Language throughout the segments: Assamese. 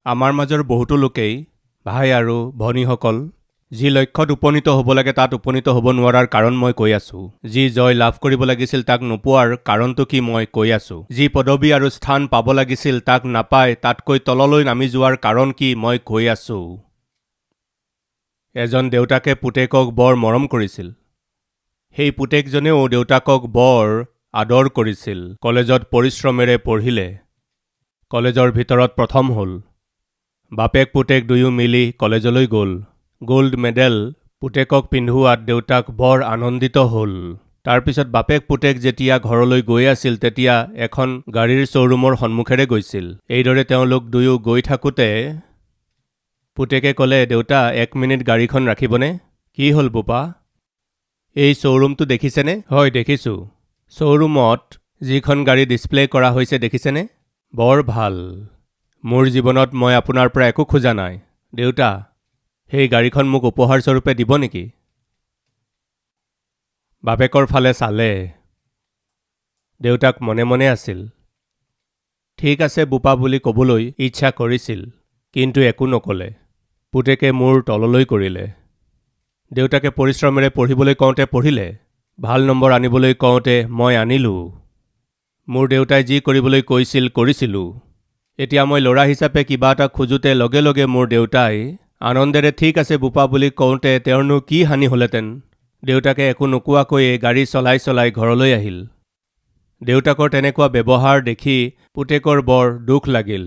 আমাৰ মাজৰ বহুতো লোকেই ভাই আৰু ভনীসকল যি লক্ষ্যত উপনীত হ'ব লাগে তাত উপনীত হ'ব নোৱাৰাৰ কাৰণ মই কৈ আছোঁ। যি জয় লাভ কৰিব লাগিছিল তাক নোপোৱাৰ কাৰণটো কি মই কৈ আছোঁ। যি পদবী আৰু স্থান পাব লাগিছিল তাক নাপায় তাতকৈ তললৈ নামি যোৱাৰ কাৰণ কি মই কৈ আছোঁ। এজন দেউতাকে পুতেকক বৰ মৰম কৰিছিল। সেই পুতেকজনেও দেউতাকক বৰ আদৰ কৰিছিল। কলেজত পৰিশ্ৰমেৰে পঢ়িলে। কলেজৰ ভিতৰত প্ৰথম হ'ল। বাপেক পুতেক দুয়ো মিলি কলেজলৈ গ'ল। গোল্ড মেডেল পুতেকক পিন্ধোৱাত দেউতাক বৰ আনন্দিত হ'ল। তাৰপিছত বাপেক পুতেক যেতিয়া ঘৰলৈ গৈ আছিল তেতিয়া এখন গাড়ীৰ শ্ব'ৰুমৰ সন্মুখেৰে গৈছিল। এইদৰে তেওঁলোক দুয়ো গৈ থাকোঁতে পুতেকে ক'লে, দেউতা 1 মিনিট গাড়ীখন ৰাখিবনে? কি হ'ল বোপা? এই শ্ব'ৰুমটো দেখিছেনে? হয় দেখিছোঁ। শ্ব'ৰুমত যিখন গাড়ী ডিছপ্লে কৰা হৈছে দেখিছেনে? বৰ ভাল। মোৰ জীৱনত মই আপোনাৰ পৰা একো খোজা নাই। দেউতা, সেই গাড়ীখন মোক উপহাৰস্বৰূপে দিব নেকি? বাপেকৰ ফালে চালে। দেউতাক মনে মনে আছিল। ঠিক আছে বোপা বুলি ক'বলৈ ইচ্ছা কৰিছিল, কিন্তু একো নক'লে। পুতেকে মূৰ তললৈ কৰিলে। দেউতাকে পৰিশ্ৰমেৰে পঢ়িবলৈ কওঁতে পঢ়িলে। ভাল নম্বৰ আনিবলৈ কওঁতে মই আনিলোঁ। মোৰ দেউতাই যি কৰিবলৈ কৈছিল কৰিছিলোঁ। এতিয়া মই ল'ৰা হিচাপে কিবা এটা খোজোতে লগে লগে মোৰ দেউতাই আনন্দেৰে ঠিক আছে বোপা বুলি কওঁতে তেওঁৰনো কি হানি হ'লহেঁতেন? দেউতাকে একো নোকোৱাকৈয়ে গাড়ী চলাই চলাই ঘৰলৈ আহিল। দেউতাকৰ তেনেকুৱা ব্যৱহাৰ দেখি পুতেকৰ বৰ দুখ লাগিল।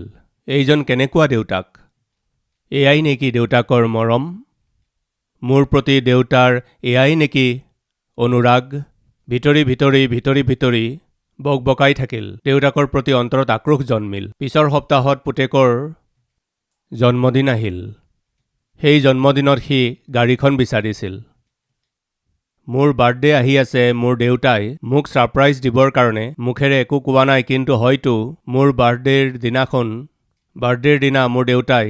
এইজন কেনেকুৱা দেউতাক? এয়াই নেকি দেউতাকৰ মৰম? মোৰ প্ৰতি দেউতাৰ এয়াই নেকি অনুৰাগ? ভিতৰি ভিতৰি বকবকাই থাকিল। দেউতাকৰ প্ৰতি অন্তৰত আক্ৰোশ জন্মিল। পিছৰ সপ্তাহত পুতেকৰ জন্মদিন আহিল। সেই জন্মদিনত সি গাড়ীখন বিচাৰিছিল। মোৰ বাৰ্থডে আহি আছে, মোৰ দেউতাই মোক ছাৰপ্ৰাইজ দিবৰ কাৰণে মুখেৰে একো কোৱা নাই, কিন্তু হয়তো মোৰ বাৰ্থডেৰ দিনা মোৰ দেউতাই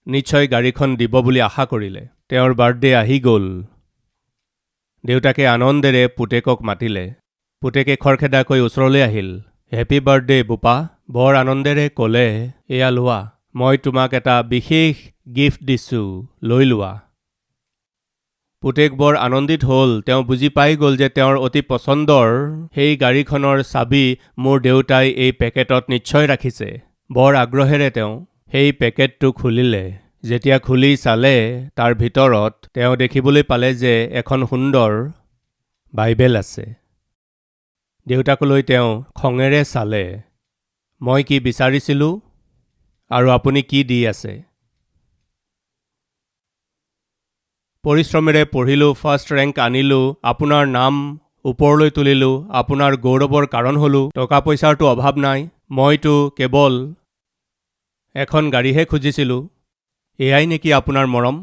নিশ্চয় গাড়ীখন দিব বুলি আশা কৰিলে। তেওঁৰ বাৰ্থডে আহি গ'ল। দেউতাকে আনন্দেৰে পুতেকক মাতিলে। পুতেকে খৰখেদাকৈ ওচৰলৈ আহিল। হেপী বাৰ্থডে বোপা, বৰ আনন্দেৰে ক'লে, এয়া লোৱা, মই তোমাক এটা বিশেষ গিফ্ট দিছোঁ, লৈ লোৱা। পুতেক বৰ আনন্দিত হ'ল। তেওঁ বুজি পাই গ'ল যে তেওঁৰ অতি পচন্দৰ সেই গাড়ীখনৰ চাবি মোৰ দেউতাই এই পেকেটত নিশ্চয় ৰাখিছে। বৰ আগ্ৰহেৰে তেওঁ সেই পেকেটটো খুলিলে। যেতিয়া খুলি চালে তাৰ ভিতৰত তেওঁ দেখিবলৈ পালে যে এখন সুন্দৰ বাইবেল আছে। দেউতাকলৈ তেওঁ খঙেৰে চালে। মই কি বিচাৰিছিলোঁ আৰু আপুনি কি দি আছে? পৰিশ্ৰমেৰে পঢ়িলোঁ, ফাৰ্ষ্ট ৰেংক আনিলোঁ, আপোনাৰ নাম ওপৰলৈ তুলিলোঁ, আপোনাৰ গৌৰৱৰ কাৰণ হ'লোঁ। টকা পইচাৰতো অভাৱ নাই। মইতো কেৱল এখন গাড়ীহে খুজিছিলোঁ। এয়াই নেকি আপোনাৰ মৰম?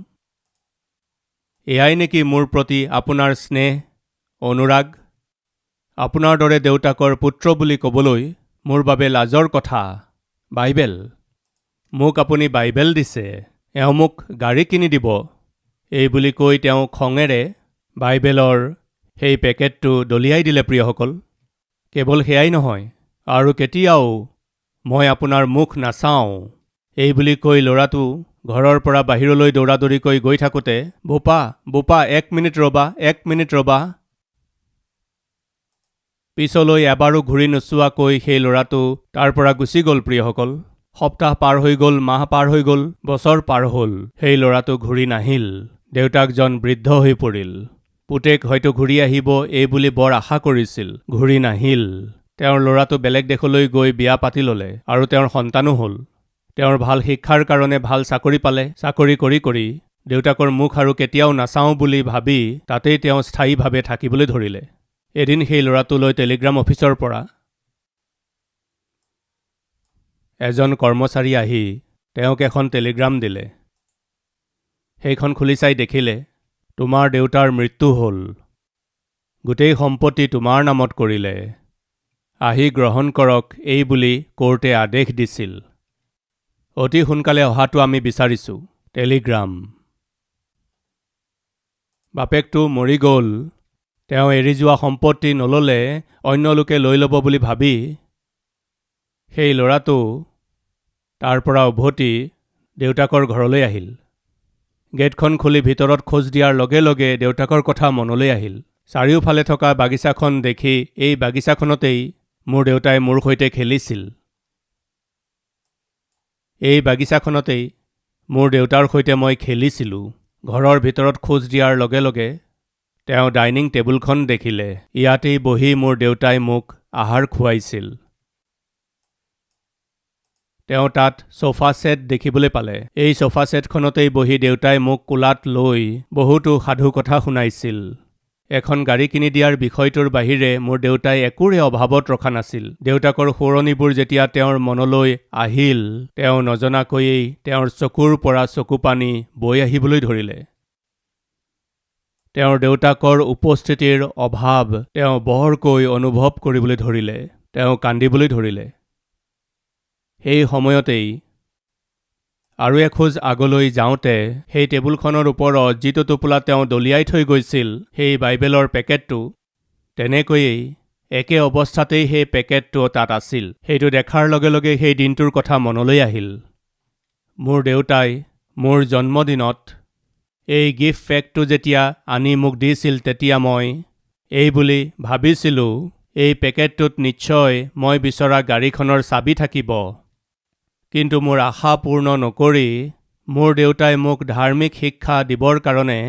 এয়াই নেকি মোৰ প্ৰতি আপোনাৰ স্নেহ, অনুৰাগ? আপোনাৰ দৰে দেউতাকৰ পুত্ৰ বুলি ক'বলৈ মোৰ বাবে লাজৰ কথা। বাইবেল, মোক আপুনি বাইবেল দিছে, এওঁ মোক গাড়ী কিনি দিব। এই বুলি কৈ তেওঁ খঙেৰে বাইবেলৰ সেই পেকেটটো দলিয়াই দিলে। প্ৰিয়সকল, কেৱল সেয়াই নহয়, আৰু কেতিয়াও মই আপোনাৰ মুখ নাচাওঁ। এই বুলি কৈ ল'ৰাটো ঘৰৰ পৰা বাহিৰলৈ দৌৰাদৌৰিকৈ গৈ থাকোঁতে, বোপা 1 মিনিট ৰ'বা। পিছলৈ এবাৰো ঘূৰি নোচোৱাকৈ সেই ল'ৰাটো তাৰ পৰা গুচি গ'ল। প্ৰিয়সকল, সপ্তাহ পাৰ হৈ গ'ল, মাহ পাৰ হৈ গ'ল, বছৰ পাৰ হ'ল, সেই ল'ৰাটো ঘূৰি নাহিল। দেউতাকজন বৃদ্ধ হৈ পৰিল। পুতেক হয়তো ঘূৰি আহিব এই বুলি বৰ আশা কৰিছিল, ঘূৰি নাহিল। তেওঁৰ ল'ৰাটো বেলেগ দেশলৈ গৈ বিয়া পাতি ল'লে আৰু তেওঁৰ সন্তানো হ'ল। তেওঁৰ ভাল শিক্ষাৰ কাৰণে ভাল চাকৰি পালে। চাকৰি কৰি দেউতাকৰ মুখ আৰু কেতিয়াও নাচাওঁ বুলি ভাবি তাতেই তেওঁ স্থায়ীভাৱে থাকিবলৈ ধৰিলে। এদিন সেই ল'ৰাটোলৈ টেলিগ্ৰাম অফিচৰ পৰা এজন কৰ্মচাৰী আহি তেওঁক এখন টেলিগ্ৰাম দিলে। সেইখন খুলি চাই দেখিলে, তোমাৰ দেউতাৰ মৃত্যু হ'ল। গোটেই সম্পত্তি তোমাৰ নামত কৰিলে। আহি গ্ৰহণ কৰক এই বুলি কোৰ্টে আদেশ দিছিল। অতি সোনকালে অহাটো আমি বিচাৰিছোঁ। টেলিগ্ৰাম। বাপেকটো মৰি গ'ল। তেওঁ এৰি যোৱা সম্পত্তি নল'লে অন্য লোকে লৈ ল'ব বুলি ভাবি সেই ল'ৰাটো তাৰ পৰা উভতি দেউতাকৰ ঘৰলৈ আহিল। গেটখন খুলি ভিতৰত খোজ দিয়াৰ লগে লগে দেউতাকৰ কথা মনলৈ আহিল। চাৰিওফালে থকা বাগিচাখন দেখি এই বাগিচাখনতেই মোৰ দেউতাই মোৰ সৈতে খেলিছিল। এই বাগিচাখনতেই মোৰ দেউতাৰ সৈতে মই খেলিছিলোঁ। ঘৰৰ ভিতৰত খোজ দিয়াৰ লগে লগে তেওঁ ডাইনিং টেবুলখন দেখিলে। ইয়াতেই বহি মোৰ দেউতাই মোক আহাৰ খুৱাইছিল। তেওঁ তাত সোফা ছেট দেখিবলৈ পালে। এই সোফা ছেটখনতেই বহি দেউতাই মোক কোলাত লৈ বহুতো সাধু কথা শুনাইছিল। এখন গাড়ী কিনি দিয়াৰ বিষয়টোৰ বাহিৰে মোৰ দেউতাই একোৰে অভাৱত ৰখা নাছিল। দেউতাকৰ সোঁৱৰণিবোৰ যেতিয়া তেওঁৰ মনলৈ আহিল, তেওঁ নজনাকৈয়েই তেওঁৰ চকুৰ পৰা চকুপানী বৈ আহিবলৈ ধৰিলে। তেওঁৰ দেউতাকৰ উপস্থিতিৰ অভাৱ তেওঁ বৰকৈ অনুভৱ কৰিবলৈ ধৰিলে। তেওঁ কান্দিবলৈ ধৰিলে। সেই সময়তেই আৰু এখোজ আগলৈ যাওঁতে সেই টেবুলখনৰ ওপৰত যিটো টোপোলা তেওঁ দলিয়াই থৈ গৈছিল, সেই বাইবেলৰ পেকেটটো তেনেকৈয়েই একে অৱস্থাতেই সেই পেকেটটো তাত আছিল। সেইটো দেখাৰ লগে লগে সেই দিনটোৰ কথা মনলৈ আহিল। মোৰ দেউতাই মোৰ জন্মদিনত এই গিফ্ট পেকটো যেতিয়া আনি মোক দিছিল, তেতিয়া মই এই বুলি ভাবিছিলোঁ, এই পেকেটটোত নিশ্চয় মই বিচৰা গাড়ীখনৰ চাবি থাকিব। কিন্তু মোৰ আশা পূৰ্ণ নকৰি মোৰ দেউতাই মোক ধাৰ্মিক শিক্ষা দিবৰ কাৰণে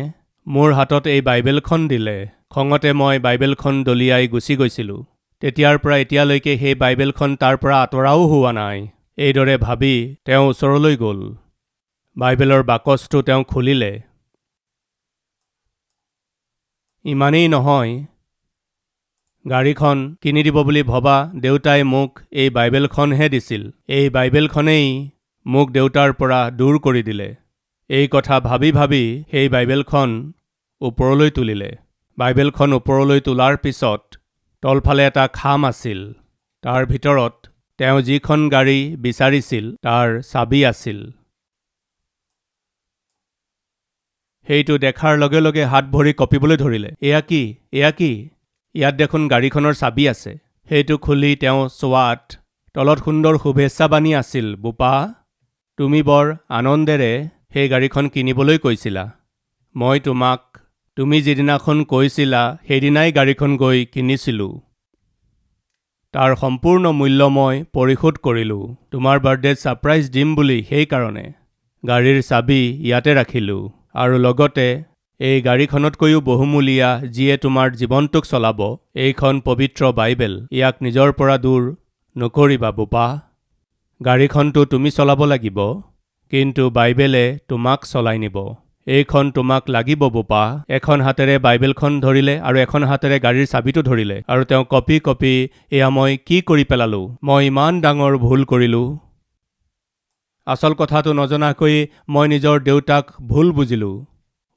মোৰ হাতত এই বাইবেলখন দিলে। খঙতে মই বাইবেলখন দলিয়াই গুচি গৈছিলোঁ। তেতিয়াৰ পৰা এতিয়ালৈকে সেই বাইবেলখন তাৰ পৰা আঁতৰাও হোৱা নাই। এইদৰে ভাবি তেওঁ ওচৰলৈ গ'ল। বাইবেলৰ বাকচটো তেওঁ খুলিলে। ইমানেই নহয়, গাড়ীখন কিনি দিব বুলি ভবা দেউতাই মোক এই বাইবেলখনহে দিছিল। এই বাইবেলখনেই মোক দেউতাৰ পৰা দূৰ কৰি দিলে। এই কথা ভাবি ভাবি সেই বাইবেলখন ওপৰলৈ তুলিলে। বাইবেলখন ওপৰলৈ তোলাৰ পিছত তলফালে এটা খাম আছিল। তাৰ ভিতৰত তেওঁ যিখন গাড়ী বিচাৰিছিল তাৰ চাবি আছিল। সেইটো দেখাৰ লগে লগে হাত ভৰি কঁপিবলৈ ধৰিলে। এয়া কি? এয়া কি? ইয়াত দেখোন গাড়ীখনৰ চাবি আছে। সেইটো খুলি তেওঁ চোৱাত তলত সুন্দৰ শুভেচ্ছাবাণী আছিল। বোপা, তুমি বৰ আনন্দেৰে সেই গাড়ীখন কিনিবলৈ কৈছিলা। মই তোমাক তুমি যিদিনাখন কৈছিলা সেইদিনাই গাড়ীখন গৈ কিনিছিলোঁ। তাৰ সম্পূৰ্ণ মূল্য মই পৰিশোধ কৰিলোঁ। তোমাৰ বাৰ্থডেত ছাৰপ্ৰাইজ দিম বুলি সেইকাৰণে গাড়ীৰ চাবি ইয়াতে ৰাখিলোঁ। আৰু লগতে এই গাড়ীখনতকৈও বহুমূলীয়া, যিয়ে তোমাৰ জীৱনটোক চলাব, এইখন পবিত্ৰ বাইবেল। ইয়াক নিজৰ পৰা দূৰ নকৰিবা বোপা। গাড়ীখনটো তুমি চলাব লাগিব, কিন্তু বাইবেলে তোমাক চলাই নিব। এইখন তোমাক লাগিব বোপা। এখন হাতেৰে বাইবেলখন ধৰিলে আৰু এখন হাতেৰে গাড়ীৰ চাবিটো ধৰিলে। আৰু তেওঁ কঁপি কঁপি, এয়া মই কি কৰি পেলালোঁ? মই ইমান ডাঙৰ ভুল কৰিলোঁ। আচল কথাটো নজনাকৈ মই নিজৰ দেউতাক ভুল বুজিলোঁ।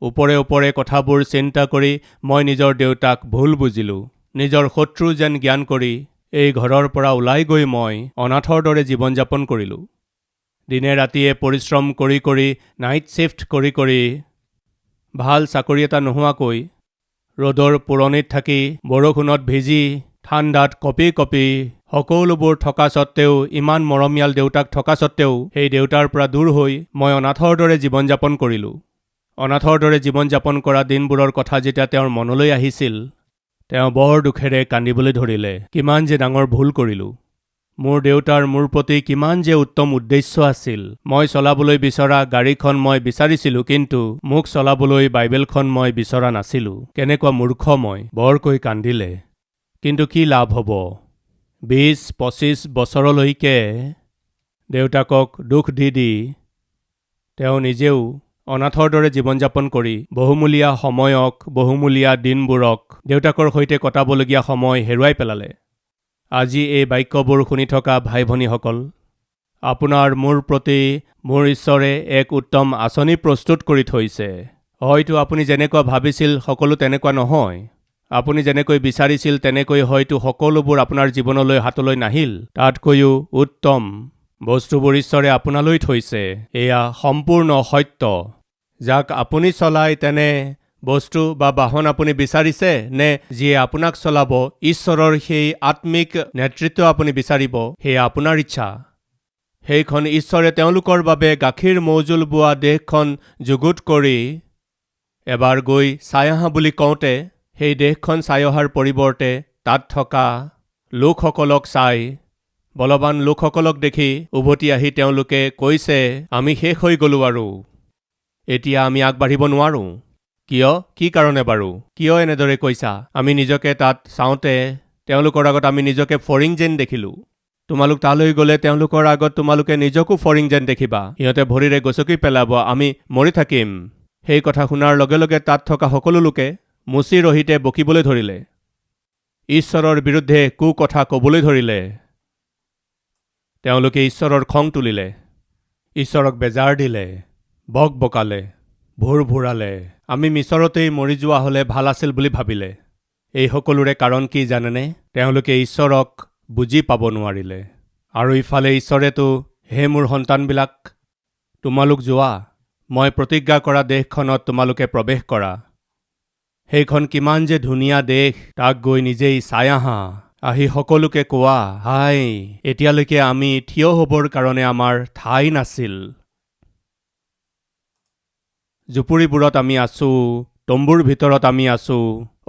ওপৰে ওপৰে কথাবোৰ চিন্তা কৰি মই নিজৰ দেউতাক ভুল বুজিলোঁ। নিজৰ শত্ৰু যেন জ্ঞান কৰি এই ঘৰৰ পৰা ওলাই গৈ মই অনাথৰ দৰে জীৱন যাপন কৰিলোঁ। দিনে ৰাতিয়ে পৰিশ্ৰম কৰি কৰি, নাইট শ্বিফ্ট কৰি কৰি, ভাল চাকৰি এটা নোহোৱাকৈ, ৰ'দৰ পোৰণিত থাকি, বৰষুণত ভিজি, ঠাণ্ডাত কঁপি কঁপি, সকলোবোৰ থকা স্বত্তেও, ইমান মৰমীয়াল দেউতাক থকা স্বত্তেও সেই দেউতাৰ পৰা দূৰ হৈ মই অনাথৰ দৰে জীৱন যাপন কৰিলোঁ। অনাথৰ দৰে জীৱন যাপন কৰা দিনবোৰৰ কথা যেতিয়া তেওঁৰ মনলৈ আহিছিল, তেওঁ বৰ দুখেৰে কান্দিবলৈ ধৰিলে। কিমান যে ডাঙৰ ভুল কৰিলোঁ। মোৰ দেউতাৰ মোৰ প্ৰতি কিমান যে উত্তম উদ্দেশ্য আছিল। মই চলাবলৈ বিচৰা গাড়ীখন মই বিচাৰিছিলোঁ, কিন্তু মোক চলাবলৈ বাইবেলখন মই বিচৰা নাছিলোঁ। কেনেকুৱা মূৰ্খ মই! বৰকৈ কান্দিলে। কিন্তু কি লাভ হ'ব? 20-25 বছৰলৈকে দেউতাকক দুখ দি দি তেওঁ নিজেও অনাথৰ দৰে জীৱন যাপন কৰি বহুমূলীয়া সময়ক, বহুমূলীয়া দিনবোৰক, দেউতাকৰ সৈতে কটাবলগীয়া সময় হেৰুৱাই পেলালে। আজি এই বাক্যবোৰ শুনি থকা ভাই ভনীসকল, আপোনাৰ মোৰ প্ৰতি মোৰ ঈশ্বৰে এক উত্তম আঁচনি প্ৰস্তুত কৰি থৈছে। হয়তো আপুনি যেনেকুৱা ভাবিছিল সকলো তেনেকুৱা নহয়। আপুনি যেনেকৈ বিচাৰিছিল তেনেকৈ হয়তো সকলোবোৰ আপোনাৰ জীৱনলৈ হাতলৈ নাহিল। তাতকৈও উত্তম বস্তুবোৰ ঈশ্বৰে আপোনালৈ থৈছে। এয়া সম্পূৰ্ণ সত্য। যাক আপুনি চলাই তেনে বস্তু বা বাহন আপুনি বিচাৰিছে, নে যিয়ে আপোনাক চলাব, ঈশ্বৰৰ সেই আত্মিক নেতৃত্ব আপুনি বিচাৰিব, সেয়া আপোনাৰ ইচ্ছা। সেইখন ঈশ্বৰে তেওঁলোকৰ বাবে গাখীৰ মৌজোল বোৱা দেশখন যুগুত কৰি এবাৰ গৈ চাই আহা বুলি কওঁতে সেই দেশখন চাই অহাৰ পৰিৱৰ্তে তাত থকা লোকসকলক চাই বলৱান লোকসকলক দেখি উভতি আহি তেওঁলোকে কৈছে, আমি শেষ হৈ গ'লো আৰু এতিয়া আমি আগবাঢ়িব নোৱাৰোঁ। কিয়? কি কাৰণে বাৰু? কিয় এনেদৰে কৈছা? আমি নিজকে তাত চাওঁতে তেওঁলোকৰ আগত আমি নিজকে ফৰিং যেন দেখিলোঁ। তোমালোক তালৈ গ'লে তেওঁলোকৰ আগত তোমালোকে নিজকো ফৰিং যেন দেখিবা। সিহঁতে ভৰিৰে গচকি পেলাব, আমি মৰি থাকিম। সেই কথা শুনাৰ লগে লগে তাত থকা সকলো লোকে মুচি ৰহিতে বকিবলৈ ধৰিলে। ঈশ্বৰৰ বিৰুদ্ধে কথা ক'বলৈ ধৰিলে। তেওঁলোকে ঈশ্বৰৰ খং তুলিলে, ঈশ্বৰক বেজাৰ দিলে, বকালে, ভুৰালে। আমি মিছৰতেই মৰি যোৱা হ'লে ভাল আছিল বুলি ভাবিলে। এই সকলোৰে কাৰণ কি জানেনে? তেওঁলোকে ঈশ্বৰক বুজি পাব নোৱাৰিলে। আৰু ইফালে ঈশ্বৰেতো, হে মোৰ সন্তানবিলাক, তোমালোক যোৱা, মই প্ৰতিজ্ঞা কৰা দেশখনত তোমালোকে প্ৰৱেশ কৰা। সেইখন কিমান যে ধুনীয়া দেশ, তাক গৈ নিজেই চাই আহা। আহি সকলোকে কোৱা, হাই, এতিয়ালৈকে আমি থিয় হ'বৰ কাৰণে আমাৰ ঠাই নাছিল। জুপুৰিবোৰত আমি আছোঁ, তম্বুৰ ভিতৰত আমি আছোঁ,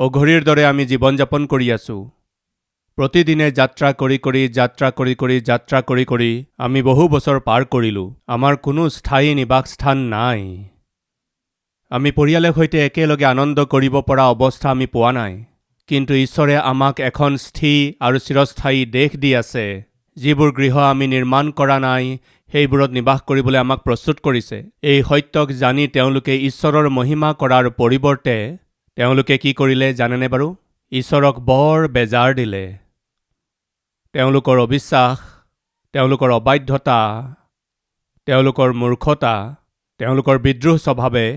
অঘৰীৰ দৰে আমি জীৱন যাপন কৰি আছোঁ। প্ৰতিদিনে যাত্ৰা কৰি আমি বহু বছৰ পাৰ কৰিলোঁ। আমাৰ কোনো স্থায়ী নিবাসস্থান নাই। আমি পৰিয়ালৰ সৈতে একেলগে আনন্দ কৰিব পৰা অৱস্থা আমি পোৱা নাই। কিন্তু ঈশ্বৰে আমাক এখন স্থিৰ আৰু চিৰস্থায়ী দেশ দি আছে। যিবোৰ গৃহ আমি নিৰ্মাণ কৰা নাই, সেইবোৰত নিবাস কৰিবলৈ আমাক প্ৰস্তুত কৰিছে। এই সত্যক জানি তেওঁলোকে ঈশ্বৰৰ মহিমা কৰাৰ পৰিৱৰ্তে তেওঁলোকে কি কৰিলে জানেনে বাৰু? ঈশ্বৰক বৰ বেজাৰ দিলে। তেওঁলোকৰ অবিশ্বাস, তেওঁলোকৰ অবাধ্যতা, তেওঁলোকৰ মূৰ্খতা, তেওঁলোকৰ বিদ্ৰোহ স্বভাৱে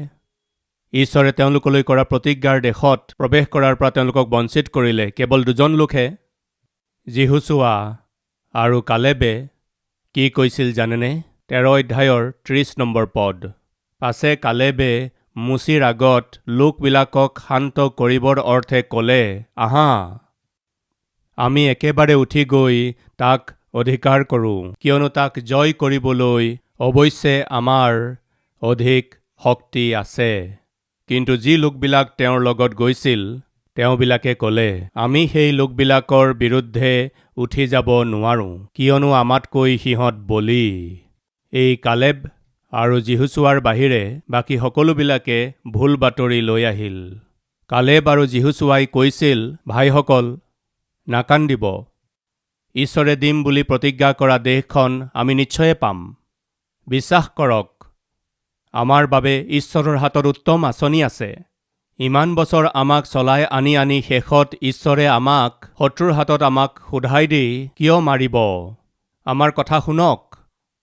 ঈশ্বৰে তেওঁলোকলৈ কৰা প্ৰতিজ্ঞাৰ দেশত প্ৰৱেশ কৰাৰ পৰা তেওঁলোকক বঞ্চিত কৰিলে। কেৱল দুজন লোকহে, যিহুচুৱা আৰু কালেবে কি কৈছিল জানেনে? 13 অধ্যায়ৰ 30 নম্বৰ পদ। পাছে কালেবে মুচিৰ আগত লোকবিলাকক শান্ত কৰিবৰ অৰ্থে ক'লে, আহা, আমি একেবাৰে উঠি গৈ তাক অধিকাৰ কৰোঁ, কিয়নো তাক জয় কৰিবলৈ অৱশ্যে আমাৰ অধিক শক্তি আছে। কিন্তু যি লোকবিলাক তেওঁৰ লগত গৈছিল, তেওঁবিলাকে ক'লে, আমি সেই লোকবিলাকৰ বিৰুদ্ধে উঠি যাব নোৱাৰোঁ, কিয়নো আমাতকৈ সিহঁত বলী। এই কালেব আৰু যিহুচুৱাৰ বাহিৰে বাকী সকলোবিলাকে ভুল বাতৰি লৈ আহিল। কালেব আৰু যিহুচুৱাই কৈছিল, ভাইসকল, নাকান্দিব। ঈশ্বৰে দিম বুলি প্ৰতিজ্ঞা কৰা দেশখন আমি নিশ্চয়ে পাম। বিশ্বাস কৰক, আমাৰ বাবে ঈশ্বৰৰ হাতত উত্তম আঁচনি আছে। ইমান বছৰ আমাক চলাই আনি শেষত ঈশ্বৰে আমাক শত্ৰুৰ হাতত আমাক সোধাই দি কিয় মাৰিব? আমাৰ কথা শুনক।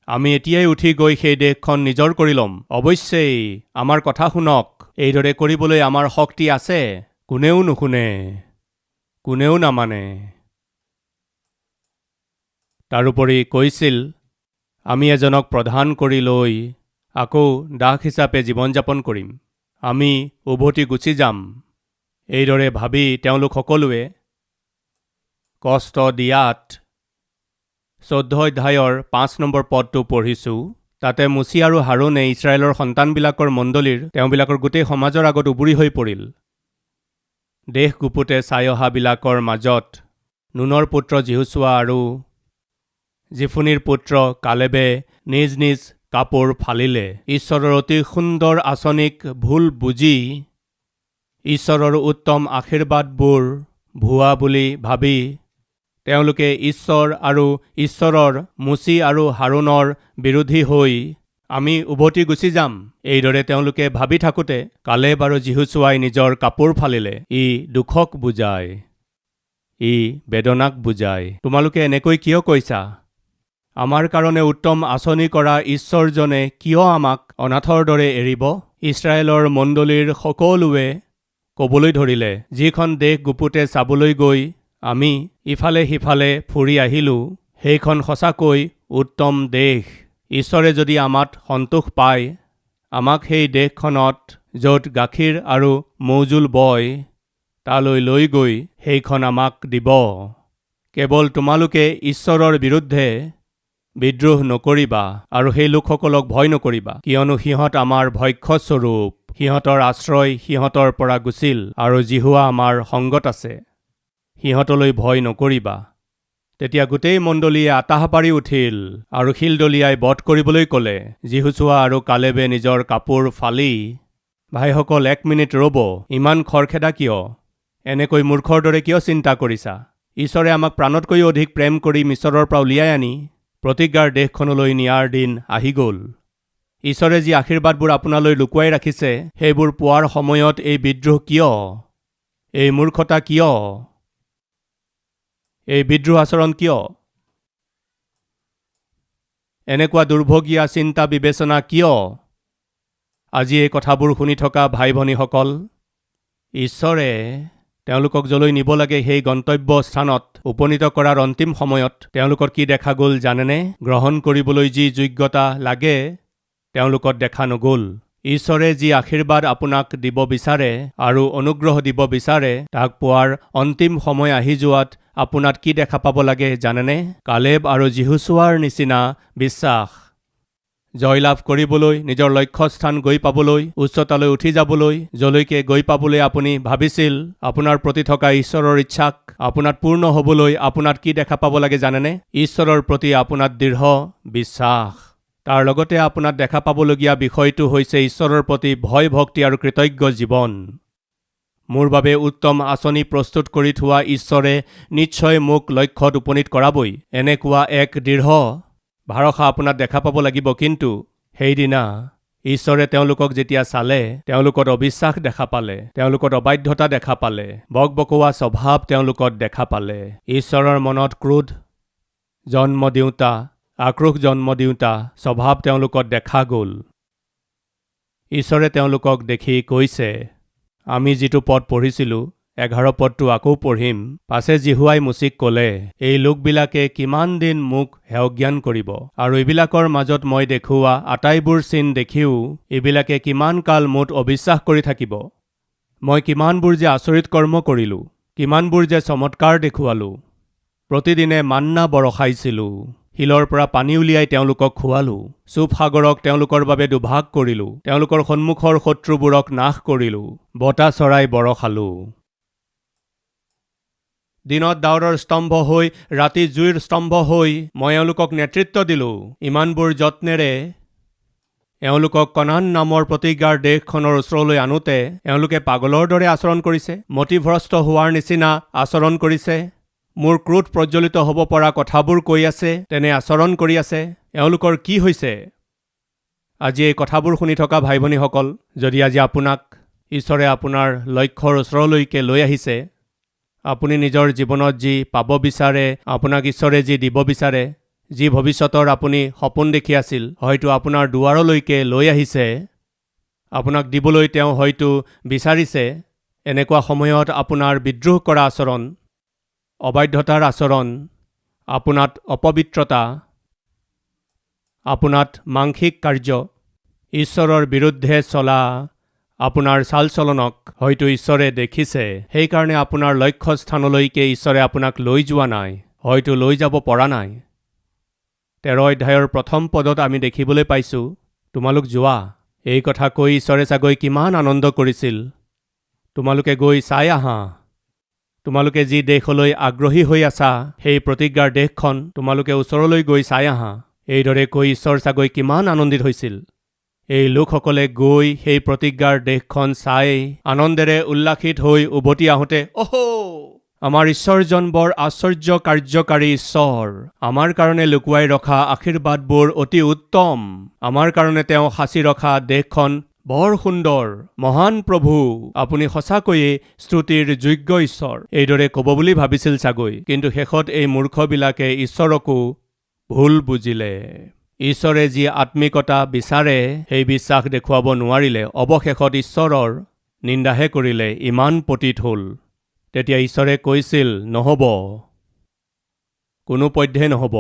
আমি এতিয়াই উঠি গৈ সেই দেশখন নিজৰ কৰি ল'ম। অৱশ্যেই আমাৰ কথা শুনক। এইদৰে কৰিবলৈ আমাৰ শক্তি আছে। কোনেও নুশুনে, কোনেও নামানে। তাৰোপৰি কৈছিল, আমি এজনক প্ৰধান কৰি লৈ আকৌ দাস হিচাপে জীৱন যাপন কৰিম। আমি উভতি গুচি যাম। এইদৰে ভাবি তেওঁলোক সকলোৱে কষ্ট দিয়াত 14 অধ্যায়ৰ 5 নম্বৰ পদটো পঢ়িছোঁ। তাতে মুচি আৰু হাৰুনে ইছৰাইলৰ সন্তানবিলাকৰ মণ্ডলীৰ তেওঁবিলাকৰ গোটেই সমাজৰ আগত উবুৰি হৈ পৰিল। দেশ গুপুতে চাই অহাবিলাকৰ মাজত নুনৰ পুত্ৰ যিহুচুৱা আৰু জিফুনিৰ পুত্ৰ কালেবে নিজ নিজ কাপোৰ ফালিলে। ঈশ্বৰৰ অতি সুন্দৰ আঁচনিক ভুল বুজি ঈশ্বৰৰ উত্তম আশীৰ্বাদবোৰ ভুৱা বুলি ভাবি তেওঁলোকে ঈশ্বৰ আৰু ঈশ্বৰৰ মুচি আৰু হাৰুনৰ বিৰোধী হৈ আমি উভতি গুচি যাম। এইদৰে তেওঁলোকে ভাবি থাকোঁতে কালেব আৰু যিহুচুৱাই নিজৰ কাপোৰ ফালিলে। ই দুখক বুজায়, ই বেদনাক বুজায়। তোমালোকে এনেকৈ কিয় কৈছা? আমাৰ কাৰণে উত্তম আঁচনি কৰা ঈশ্বৰজনে কিয় আমাক অনাথৰ দৰে এৰিব? ইছৰাইলৰ মণ্ডলীৰ সকলোৱে ক'বলৈ ধৰিলে, যিখন দেশ গুপুতে চাবলৈ গৈ আমি ইফালে সিফালে ফুৰি আহিলোঁ, সেইখন সঁচাকৈ উত্তম দেশ। ঈশ্বৰে যদি আমাত সন্তোষ পায়, আমাক সেই দেশখনত য'ত গাখীৰ আৰু মৌজোল বয়, তালৈ লৈ গৈ সেইখন আমাক দিব। কেৱল তোমালোকে ঈশ্বৰৰ বিৰুদ্ধে বিদ্ৰোহ নকৰিবা আৰু সেই লোকসকলক ভয় নকৰিবা, কিয়নো সিহঁত আমাৰ ভক্ষস্বৰূপ। সিহঁতৰ আশ্ৰয় সিহঁতৰ পৰা গুচিল আৰু জিহুৱা আমাৰ সংগত আছে। সিহঁতলৈ ভয় নকৰিবা। তেতিয়া গোটেই মণ্ডলীয়ে আতাহ পাৰি উঠিল আৰু শিল দলিয়াই বধ কৰিবলৈ ক'লে। যিহুছোৱা আৰু কালেবে নিজৰ কাপোৰ ফালি, ভাইসকল 1 মিনিট ৰ'ব, ইমান খৰখেদা কিয়? এনেকৈ মূৰ্খৰ দৰে কিয় চিন্তা কৰিছা? ঈশ্বৰে আমাক প্ৰাণতকৈও অধিক প্ৰেম কৰি মিছৰৰ পৰা উলিয়াই আনি প্ৰতিজ্ঞাৰ দেশখনলৈ নিয়াৰ দিন আহি গ'ল। ঈশ্বৰে যি আশীৰ্বাদবোৰ আপোনালৈ লুকুৱাই ৰাখিছে, সেইবোৰ পোৱাৰ সময়ত এই বিদ্ৰোহ কিয়? এই মূৰ্খতা কিয়? এই বিদ্ৰোহ আচৰণ কিয়? এনেকুৱা দুৰ্ভগীয়া চিন্তা বিবেচনা কিয়? আজি এই কথাবোৰ শুনি থকা ভাই ভনীসকল, ঈশ্বৰে তেওঁলোকক যলৈ নিব লাগে সেই গন্তব্য স্থানত উপনীত কৰাৰ অন্তিম সময়ত তেওঁলোকৰ কি দেখা গ'ল জানেনে? গ্ৰহণ কৰিবলৈ যি যোগ্যতা লাগে তেওঁলোকত দেখা নগ'ল। ঈশ্বৰে যি আশীৰ্বাদ আপোনাক দিব বিচাৰে আৰু অনুগ্ৰহ দিব বিচাৰে, তাক পোৱাৰ অন্তিম সময় আহি যোৱাত আপোনাক কি দেখা পাব লাগে জানেনে? কালেব আৰু যিহুছোৱাৰ নিচিনা বিশ্বাস। জয়লাভ কৰিবলৈ, নিজৰ লক্ষ্যস্থান গৈ পাবলৈ, উচ্চতালৈ উঠি যাবলৈ, যলৈকে গৈ পাবলৈ আপুনি ভাবিছিল, আপোনাৰ প্ৰতি থকা ঈশ্বৰৰ ইচ্ছাক আপোনাত পূৰ্ণ হ'বলৈ আপোনাত কি দেখা পাব লাগে জানেনে? ঈশ্বৰৰ প্ৰতি আপোনাত দৃঢ় বিশ্বাস। তাৰ লগতে আপোনাত দেখা পাবলগীয়া বিষয়টো হৈছে ঈশ্বৰৰ প্ৰতি ভয় ভক্তি আৰু কৃতজ্ঞ জীৱন। মোৰ বাবে উত্তম আঁচনি প্ৰস্তুত কৰি থোৱা ঈশ্বৰে নিশ্চয় মোক লক্ষ্যত উপনীত কৰাবই। এনেকুৱা এক দৃঢ় ভৰসা আপোনাত দেখা পাব লাগিব। কিন্তু সেইদিনা ঈশ্বৰে তেওঁলোকক যেতিয়া চালে, তেওঁলোকত অবিশ্বাস দেখা পালে, তেওঁলোকত অবাধ্যতা দেখা পালে, বকবকোৱা স্বভাৱ তেওঁলোকত দেখা পালে। ঈশ্বৰৰ মনত ক্ৰোধ জন্ম দিওঁতা, আক্ৰোশ জন্ম দিওঁতা স্বভাৱ তেওঁলোকত দেখা গ'ল। ঈশ্বৰে তেওঁলোকক দেখি কৈছে, আমি যিটো পদ পঢ়িছিলোঁ 11 পদটো আকৌ পঢ়িম। পাছে জিহুৱাই মুচিক ক'লে, এই লোকবিলাকে কিমান দিন মোক হেয়জ্ঞান কৰিব আৰু এইবিলাকৰ মাজত মই দেখুওৱা আটাইবোৰ চিন দেখিও এইবিলাকে কিমান কাল মোত অবিশ্বাস কৰি থাকিব? মই কিমানবোৰ যে আচৰিত কৰ্ম কৰিলোঁ, কিমানবোৰ যে চমৎকাৰ দেখুৱালোঁ। প্ৰতিদিনে মান্না বৰষাইছিলোঁ, শিলৰ পৰা পানী উলিয়াই তেওঁলোকক খুৱালোঁ, চুপ সাগৰক তেওঁলোকৰ বাবে দুভাগ কৰিলোঁ, তেওঁলোকৰ সন্মুখৰ শত্ৰুবোৰক নাশ কৰিলোঁ, বতা চৰাই বৰষালোঁ। দিনত ডাৱৰৰ স্তম্ভ হৈ, ৰাতি জুইৰ স্তম্ভ হৈ মই এওঁলোকক নেতৃত্ব দিলোঁ। ইমানবোৰ যত্নেৰে এওঁলোকক কনান নামৰ প্ৰতিজ্ঞাৰ দেশখনৰ ওচৰলৈ আনোতে এওঁলোকে পাগলৰ দৰে আচৰণ কৰিছে, মতিভ্ৰষ্ট হোৱাৰ নিচিনা আচৰণ কৰিছে। মোৰ ক্ৰোধ প্ৰজ্বলিত হ'ব পৰা কথাবোৰ কৈ আছে, তেনে আচৰণ কৰি আছে। এওঁলোকৰ কি হৈছে? আজি এই কথাবোৰ শুনি থকা ভাই ভনীসকল, যদি আজি আপোনাক ঈশ্বৰে আপোনাৰ লক্ষ্যৰ ওচৰলৈকে লৈ আহিছে, আপুনি নিজৰ জীৱনত যি পাব বিচাৰে, আপোনাক ঈশ্বৰে যি দিব বিচাৰে, যি ভৱিষ্যতৰ আপুনি সপোন দেখি আছিল, হয়তো আপোনাৰ দুৱাৰলৈকে লৈ আহিছে, আপোনাক দিবলৈ তেওঁ হয়তো বিচাৰিছে। এনেকুৱা সময়ত আপোনাৰ বিদ্ৰোহ কৰা আচৰণ, অবাধ্যতাৰ আচৰণ, আপোনাত অপবিত্ৰতা, আপোনাত মাংসিক কাৰ্য, ঈশ্বৰৰ বিৰুদ্ধে চলা আপোনাৰ চাল চলনক হয়তো ঈশ্বৰে দেখিছে। সেইকাৰণে আপোনাৰ লক্ষ্যস্থানলৈকে ঈশ্বৰে আপোনাক লৈ যোৱা নাই, হয়তো লৈ যাব পৰা নাই। 13 অধ্যায়ৰ প্ৰথম পদত আমি দেখিবলৈ পাইছোঁ, তোমালোক যোৱা। এই কথা কৈ ঈশ্বৰে চাগৈ কিমান আনন্দ কৰিছিল। তোমালোকে গৈ চাই আহা। তোমালোকে যি দেশলৈ আগ্ৰহী হৈ আছা, সেই প্ৰতিজ্ঞাৰ দেশখন তোমালোকে ওচৰলৈ গৈ চাই আহা। এইদৰে কৈ ঈশ্বৰ চাগৈ কিমান আনন্দিত হৈছিল। এই লোকসকলে গৈ সেই প্ৰতিজ্ঞাৰ দেশখন চাই আনন্দেৰে উল্লাসিত হৈ উভতি আহোঁতে, অহো, আমাৰ ঈশ্বৰজন বৰ আশ্চৰ্য কাৰ্যকাৰী ঈশ্বৰ। আমাৰ কাৰণে লুকুৱাই ৰখা আশীৰ্বাদবোৰ অতি উত্তম। আমাৰ কাৰণে তেওঁ সাঁচি ৰখা দেশখন বৰ সুন্দৰ। মহান প্ৰভু, আপুনি সঁচাকৈয়ে স্তুতিৰ যোগ্য ঈশ্বৰ। এইদৰে ক'ব বুলি ভাবিছিল চাগৈ, কিন্তু শেষত এই মূৰ্খবিলাকে ঈশ্বৰকো ভুল বুজিলে। ঈশ্বৰে যি আত্মিকতা বিচাৰে সেই বিশ্বাস দেখুৱাব নোৱাৰিলে। অৱশেষত ঈশ্বৰৰ নিন্দাহে কৰিলে, ইমান পতিত হ'ল। তেতিয়া ঈশ্বৰে কৈছিল, নহ'ব, কোনোপধ্যে নহ'ব।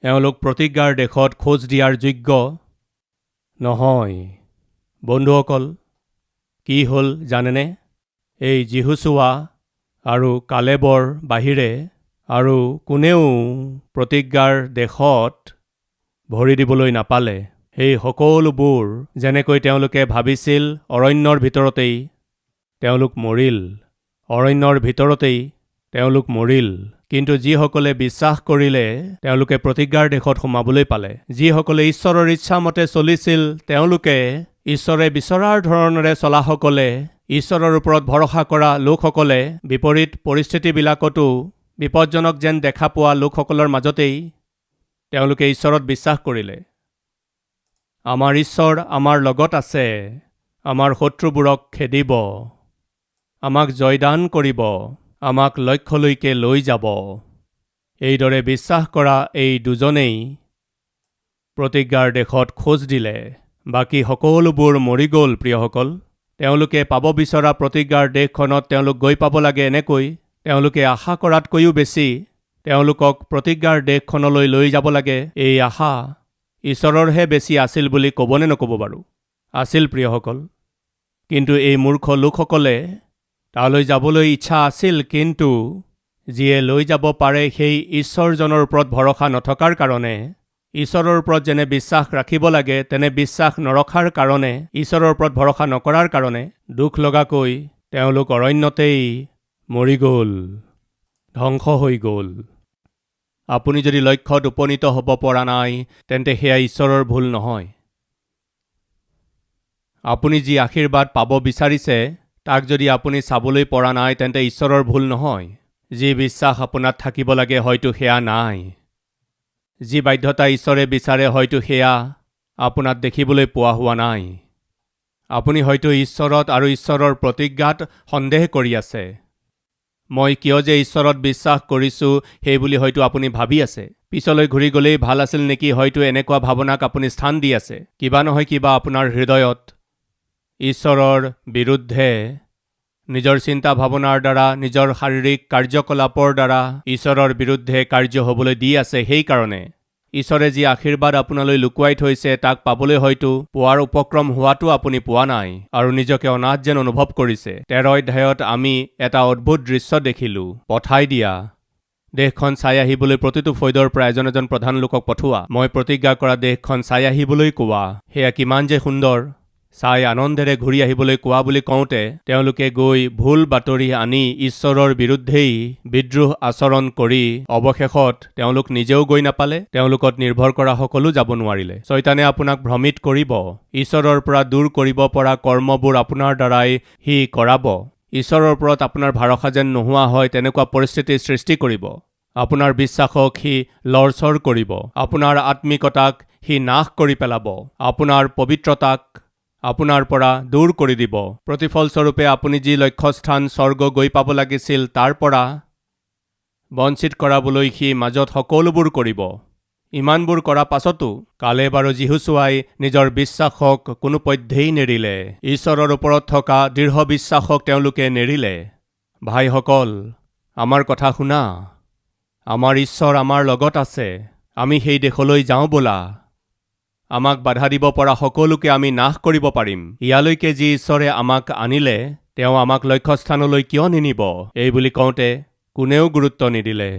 এওঁলোক প্ৰতিজ্ঞাৰ দেশত খোজ দিয়াৰ যোগ্য নহয়। বন্ধুসকল, কি হ'ল জানেনে? এই যিহুছোৱা আৰু কালেবৰ বাহিৰে আৰু কোনেও প্ৰতিজ্ঞাৰ দেশত ভৰি দিবলৈ নাপালে। সেই সকলোবোৰ যেনেকৈ তেওঁলোকে ভাবিছিল অৰণ্যৰ ভিতৰতেই তেওঁলোক মৰিল। অৰণ্যৰ ভিতৰতেই তেওঁলোক মৰিল। কিন্তু যিসকলে বিশ্বাস কৰিলে তেওঁলোকে প্ৰতিজ্ঞাৰ দেশত সোমাবলৈ পালে। যিসকলে ঈশ্বৰৰ ইচ্ছামতে চলিছিল তেওঁলোকে ঈশ্বৰে বিচৰাৰ ধৰণেৰে চলাসকলে, ঈশ্বৰৰ ওপৰত ভৰসা কৰা লোকসকলে বিপৰীত পৰিস্থিতিবিলাকতো বিপদজনক যেন দেখা পোৱা লোকসকলৰ মাজতেই তেওঁলোকে ঈশ্বৰত বিশ্বাস কৰিলে। আমাৰ ঈশ্বৰ আমাৰ লগত আছে, আমাৰ শত্ৰুবোৰক খেদিব, আমাক জয়দান কৰিব, আমাক লক্ষ্যলৈকে লৈ যাব। এইদৰে বিশ্বাস কৰা এই দুজনেই প্ৰতিজ্ঞাৰ দেশত খোজ দিলে। বাকী সকলোবোৰ মৰি গ'ল। প্ৰিয়সকল, তেওঁলোকে পাব বিচৰা প্ৰতিজ্ঞাৰ দেশখনত তেওঁলোক গৈ পাব লাগে এনেকৈ তেওঁলোকে আশা কৰাতকৈও বেছি তেওঁলোকক প্ৰতিজ্ঞাৰ দেশখনলৈ লৈ যাব লাগে। এই আশা ঈশ্বৰৰহে বেছি আছিল বুলি ক'বনে নক'ব বাৰু? আছিল প্ৰিয়সকল। কিন্তু এই মূৰ্খ লোকসকলে তালৈ যাবলৈ ইচ্ছা আছিল, কিন্তু যিয়ে লৈ যাব পাৰে সেই ঈশ্বৰজনৰ ওপৰত ভৰসা নথকাৰ কাৰণে, ঈশ্বৰৰ ওপৰত যেনে বিশ্বাস ৰাখিব লাগে তেনে বিশ্বাস নৰখাৰ কাৰণে, ঈশ্বৰৰ ওপৰত ভৰসা নকৰাৰ কাৰণে দুখ লগাকৈ তেওঁলোক অৰণ্যতেই মৰি গ'ল, ধ্বংস হৈ গ'ল। আপুনি যদি লক্ষ্যত উপনীত হ'ব পৰা নাই তেন্তে সেয়া ঈশ্বৰৰ ভুল নহয়। আপুনি যি আশীৰ্বাদ পাব বিচাৰিছে তাক যদি আপুনি চাবলৈ পৰা নাই তেন্তে ঈশ্বৰৰ ভুল নহয়। যি বিশ্বাস আপোনাত থাকিব লাগে হয়তো সেয়া নাই। যি বাধ্যতা ঈশ্বৰে বিচাৰে হয়তো সেয়া আপোনাত দেখিবলৈ পোৱা হোৱা নাই। আপুনি হয়তো ঈশ্বৰত আৰু ঈশ্বৰৰ প্ৰতিজ্ঞাত সন্দেহ কৰি আছে। মই কিয় যে ঈশ্বৰত বিশ্বাস কৰিছোঁ সেই বুলি হয়তো আপুনি ভাবি আছে। পিছলৈ ঘূৰি গ'লেই ভাল আছিল নেকি, হয়তো এনেকুৱা ভাৱনাক আপুনি স্থান দি আছে। কিবা নহয় কিবা আপোনাৰ হৃদয়ত ঈশ্বৰৰ বিৰুদ্ধে নিজৰ চিন্তা ভাৱনাৰ দ্বাৰা, নিজৰ শাৰীৰিক কাৰ্যকলাপৰ দ্বাৰা ঈশ্বৰৰ বিৰুদ্ধে কাৰ্য হ'বলৈ দি আছে। সেইকাৰণে ঈশ্বৰে যি আশীৰ্বাদ আপোনালৈ লুকুৱাই থৈছে তাক পাবলৈ হয়তো পোৱাৰ উপক্ৰম হোৱাটো আপুনি পোৱা নাই আৰু নিজকে অনাথ যেন অনুভৱ কৰিছে। 13 অধ্যায়ত আমি এটা অদ্ভুত দৃশ্য দেখিলোঁ। পঠাই দিয়া দেশখন চাই আহিবলৈ প্ৰতিটো ফৈদৰ পৰা এজন এজন প্ৰধান লোকক পঠোৱা। মই প্ৰতিজ্ঞা কৰা দেশখন চাই আহিবলৈ কোৱা। সেয়া কিমান যে সুন্দৰ, চাই আনন্দেৰে ঘূৰি আহিবলৈ কোৱা বুলি কওঁতে তেওঁলোকে গৈ ভুল বাতৰি আনি ঈশ্বৰৰ বিৰুদ্ধেই বিদ্ৰোহ আচৰণ কৰি অৱশেষত তেওঁলোক নিজেও গৈ নাপালে, তেওঁলোকত নিৰ্ভৰ কৰা সকলো যাব নোৱাৰিলে। শয়তানে আপোনাক ভ্ৰমিত কৰিব, ঈশ্বৰৰ পৰা দূৰ কৰিব পৰা কৰ্মবোৰ আপোনাৰ দ্বাৰাই সি কৰাব। ঈশ্বৰৰ ওপৰত আপোনাৰ ভৰসা যেন নোহোৱা হয় তেনেকুৱা পৰিস্থিতিৰ সৃষ্টি কৰিব। আপোনাৰ বিশ্বাসক সি লৰচৰ কৰিব, আপোনাৰ আত্মিকতাক সি নাশ কৰি পেলাব, আপোনাৰ পবিত্ৰতাক আপোনাৰ পৰা দূৰ কৰি দিব। প্ৰতিফলস্বৰূপে আপুনি যি লক্ষ্যস্থান স্বৰ্গ গৈ পাব লাগিছিল তাৰ পৰা বঞ্চিত কৰাবলৈ সি মাজত সকলোবোৰ কৰিব। ইমানবোৰ কৰা পাছতো কালেব আৰু যিহুছোৱাই নিজৰ বিশ্বাসক কোনোপধ্যেই নেৰিলে। ঈশ্বৰৰ ওপৰত থকা দৃঢ় বিশ্বাসক তেওঁলোকে নেৰিলে। ভাইসকল, আমাৰ কথা শুনা। আমাৰ ঈশ্বৰ আমাৰ লগত আছে। আমি সেই দেশলৈ যাওঁ ব'লা। আমাক বাধা দিব পৰা সকলোকে আমি নাশ কৰিব পাৰিম। ইয়ালৈকে যি ঈশ্বৰে আমাক আনিলে তেওঁ আমাক লক্ষ্যস্থানলৈ কিয় নিনিব? এই বুলি কওঁতে কোনেও গুৰুত্ব নিদিলে।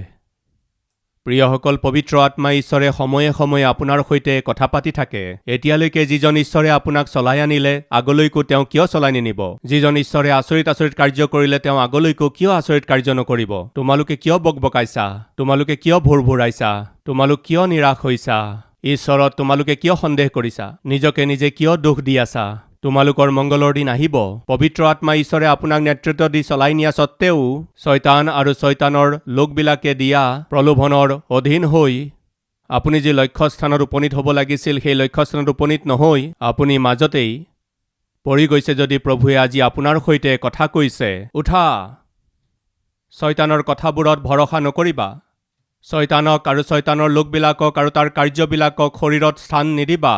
প্ৰিয়সকল, পবিত্ৰ আত্মা ঈশ্বৰে সময়ে সময়ে আপোনাৰ সৈতে কথা পাতি থাকে। এতিয়ালৈকে যিজন ঈশ্বৰে আপোনাক চলাই আনিলে আগলৈকো তেওঁ কিয় চলাই নিনিব? যিজন ঈশ্বৰে আচৰিত আচৰিত কাৰ্য কৰিলে তেওঁ আগলৈকো কিয় আচৰিত কাৰ্য নকৰিব? তোমালোকে কিয় বকবকাইছা? তোমালোকে কিয় ভোৰ ভোৰাইছা? তোমালোক কিয় নিৰাশ হৈছা? ঈশ্বৰত তোমালোকে কিয় সন্দেহ কৰিছা? নিজকে নিজে কিয় দোষ দি আছা? তোমালোকৰ মংগলৰ দিন আহিব। পবিত্ৰ আত্মা ঈশ্বৰে আপোনাক নেতৃত্ব দি চলাই নিয়া সত্ত্বেও শয়তান আৰু শয়তানৰ লোকবিলাকে দিয়া প্ৰলোভনৰ অধীন হৈ আপুনি যি লক্ষ্যস্থানত উপনীত হ'ব লাগিছিল সেই লক্ষ্যস্থানত উপনীত নহৈ আপুনি মাজতেই পৰি গৈছে। যদি প্ৰভুৱে আজি আপোনাৰ সৈতে কথা কৈছে, উঠা, শয়তানৰ কথাবোৰত ভৰসা নকৰিবা, শয়তানক আৰু শয়তানৰ লোকবিলাকক আৰু তাৰ কাৰ্যবিলাকক শৰীৰত স্থান নিদিবা।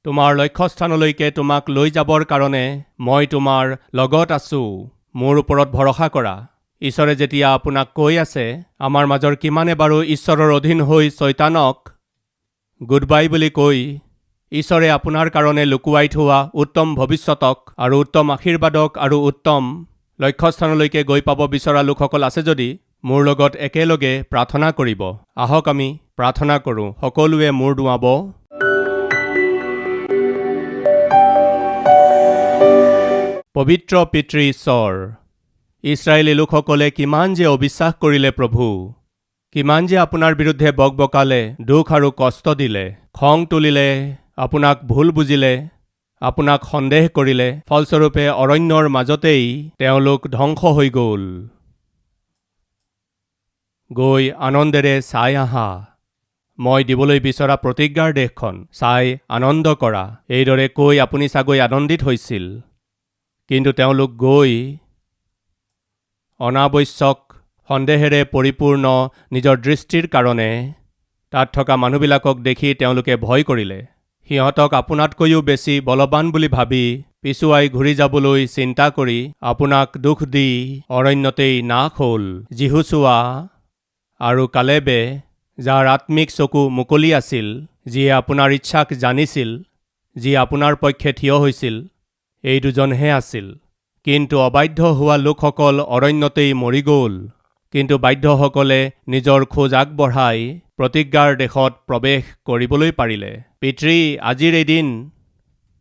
তোমাৰ লক্ষ্যস্থানলৈকে তোমাক লৈ যাবৰ কাৰণে মই তোমাৰ লগত আছো। মোৰ ওপৰত ভৰসা কৰা। ঈশ্বৰে যেতিয়া আপোনাক কৈ আছে, আমাৰ মাজৰ কিমানে বাৰু ঈশ্বৰৰ অধীন হৈ শয়তানক গুড বাই বুলি কৈ ঈশ্বৰে আপোনাৰ কাৰণে লুকুৱাই থোৱা উত্তম ভৱিষ্যতক আৰু উত্তম আশীৰ্বাদক আৰু উত্তম লক্ষ্যস্থানলৈকে গৈ পাব বিচৰা লোকসকল আছে যদি মোৰ লগত একেলগে প্ৰাৰ্থনা কৰিব। আহক আমি প্ৰাৰ্থনা কৰোঁ। সকলোৱে মূৰ দুৱাব। পবিত্ৰ পিতৃ ঈশ্বৰ, ইছৰাইলী লোকসকলে কিমান যে অবিশ্বাস কৰিলে প্ৰভু, কিমান যে আপোনাৰ বিৰুদ্ধে বকবকালে, দুখ আৰু কষ্ট দিলে, খং তুলিলে, আপোনাক ভুল বুজিলে, আপোনাক সন্দেহ কৰিলে, ফলস্বৰূপে অৰণ্যৰ মাজতেই তেওঁলোক ধ্বংস হৈ গ'ল। গৈ আনন্দেৰে চাই আহা, মই দিবলৈ বিচৰা প্ৰতিজ্ঞাৰ দেশখন চাই আনন্দ কৰা। এইদৰে কৈ আপুনি চাগৈ আনন্দিত হৈছিল। কিন্তু তেওঁলোক গৈ অনাৱশ্যক সন্দেহেৰে পৰিপূৰ্ণ নিজৰ দৃষ্টিৰ কাৰণে তাত থকা মানুহবিলাকক দেখি তেওঁলোকে ভয় কৰিলে। সিহঁতক আপোনাতকৈও বেছি বলৱান বুলি ভাবি পিছুৱাই ঘূৰি যাবলৈ চিন্তা কৰি আপোনাক দোষ দি অৰণ্যতেই নাশ হ'ল। যিহোচুৱা আৰু কালেবে, যাৰ আত্মিক চকু মুকলি আছিল, যিয়ে আপোনাৰ ইচ্ছাক জানিছিল, যি আপোনাৰ পক্ষে থিয় হৈছিল, এই দুজনহে আছিল। কিন্তু অবাধ্য হোৱা লোকসকল অৰণ্যতেই মৰি গ'ল। কিন্তু বাধ্যসকলে নিজৰ খোজ আগবঢ়াই প্ৰতিজ্ঞাৰ দেশত প্ৰৱেশ কৰিবলৈ পাৰিলে। পিতৃ, আজিৰ এই দিন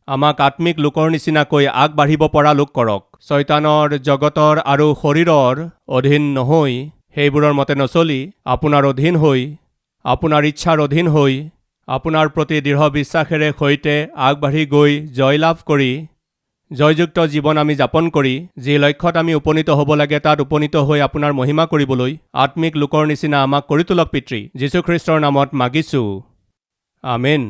আমাক আত্মিক লোকৰ নিচিনাকৈ আগবাঢ়িব পৰা লোক কৰক। শয়তানৰ, জগতৰ আৰু শৰীৰৰ অধীন নহৈ, সেইবোৰৰ মতে নচলি, আপোনাৰ অধীন হৈ, আপোনাৰ ইচ্ছাৰ অধীন হৈ, আপোনাৰ প্ৰতি দৃঢ় বিশ্বাসেৰে সৈতে আগবাঢ়ি গৈ জয়লাভ কৰি জয়যুক্ত জীৱন আমি যাপন কৰি যি লক্ষ্যত আমি উপনীত হ'ব লাগে তাত উপনীত হৈ আপোনাৰ মহিমা কৰিবলৈ আত্মিক লোকৰ নিচিনা আমাক কৰি তোলক পিতৃ। যীশুখ্ৰীষ্টৰ নামত মাগিছোঁ, আমেন।